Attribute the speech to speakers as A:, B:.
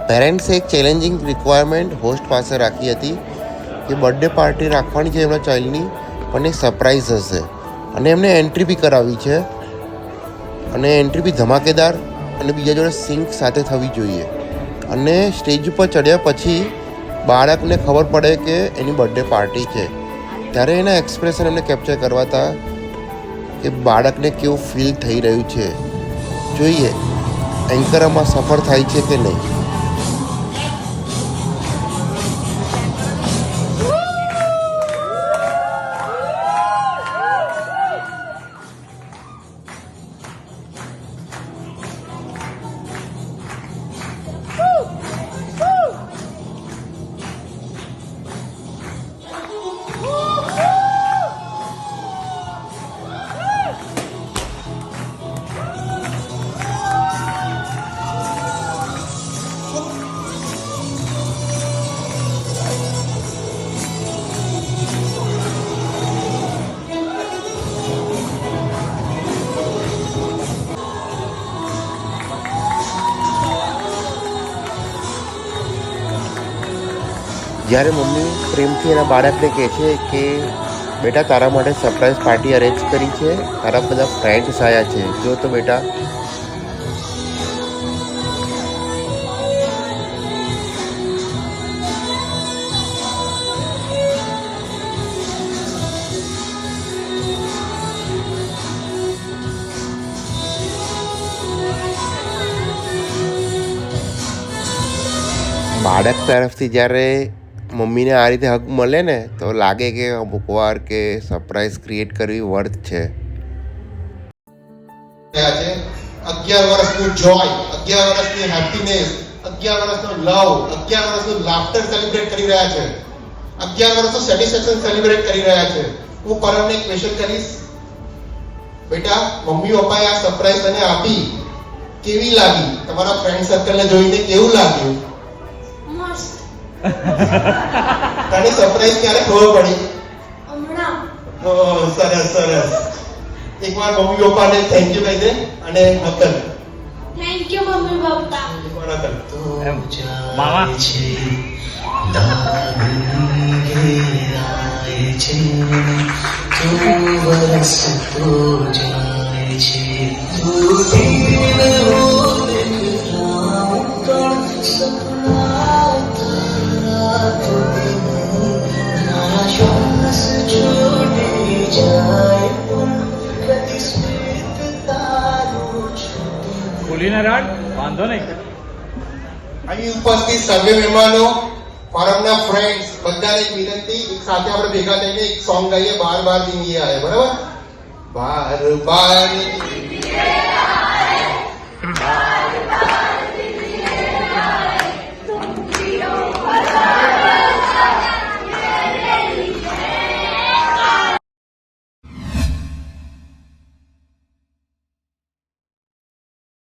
A: પેરેન્ટ્સે એક challenging requirement host પાસે રાખી હતી કે બર્થડે પાર્ટી રાખવાની છે એમના ચાઇલ્ડની, પણ એ સરપ્રાઈઝ હશે અને એમને એન્ટ્રી બી કરાવી છે અને એન્ટ્રી બી ધમાકેદાર અને બીજા જોડે સિંક સાથે થવી જોઈએ. અને સ્ટેજ ઉપર ચડ્યા પછી બાળકને ખબર પડે કે એની બર્થડે પાર્ટી છે ત્યારે એના એક્સપ્રેશન એમને કેપ્ચર કરવા હતા કે બાળકને કેવું ફીલ થઈ રહ્યું છે. જોઈએ એન્કર આમાં સફળ થાય છે કે નહીં. જ્યારે મમ્મી પ્રેમથી એના બાળકને કહે છે કે બેટા તારા માટે સરપ્રાઈઝ પાર્ટી અરેન્જ કરી છે, તારા બધા ફ્રેન્ડ્સ આવ્યા છે, જો તો બેટા. બાળક તરફથી જ્યારે મમ્મીને આ રીતે હક મળે ને તો લાગે કે અમુક વાર કે સરપ્રાઈઝ ક્રિએટ કરવી વર્થ છે.
B: 11 વર્ષનું જોય, 11 વર્ષની હેપીનેસ, 11 વર્ષનો લવ, 11 વર્ષનું લાફ્ટર સેલિબ્રેટ કરી રહ્યા છે, 11 વર્ષનું સેટિસ્ફેક્શન સેલિબ્રેટ કરી રહ્યા છે. હું પરમને એક ક્વેશ્ચન કરીશ, બેટા મમ્મી પપ્પાએ આ સરપ્રાઈઝ તને આપી, કેવી લાગી? તમારા ફ્રેન્ડ સર્કલને જોઈને કેવું લાગ્યું? તને સરપ્રાઈઝ ક્યારે ખબર પડી?
C: હમણાં.
B: ઓહ સરસ સરસ. એકવાર મમ્મી પપ્પાને થેન્ક યુ કહી દે અને હકલ.
C: Thank you mummy papa.
B: એકવાર હકલ.
D: મામા ખુલીને રાડ વાંધો નહીં.
B: અહીં ઉપસ્થિત સર્વે મહેમાનો, ફોરમના ફ્રેન્ડ્સ, બધાને એક વિનંતી, એક સાથે આપણે ભેગા થઈને એક સોંગ ગાઈએ, બાર બાર દિન યે આયે. બરાબર? બાર બાર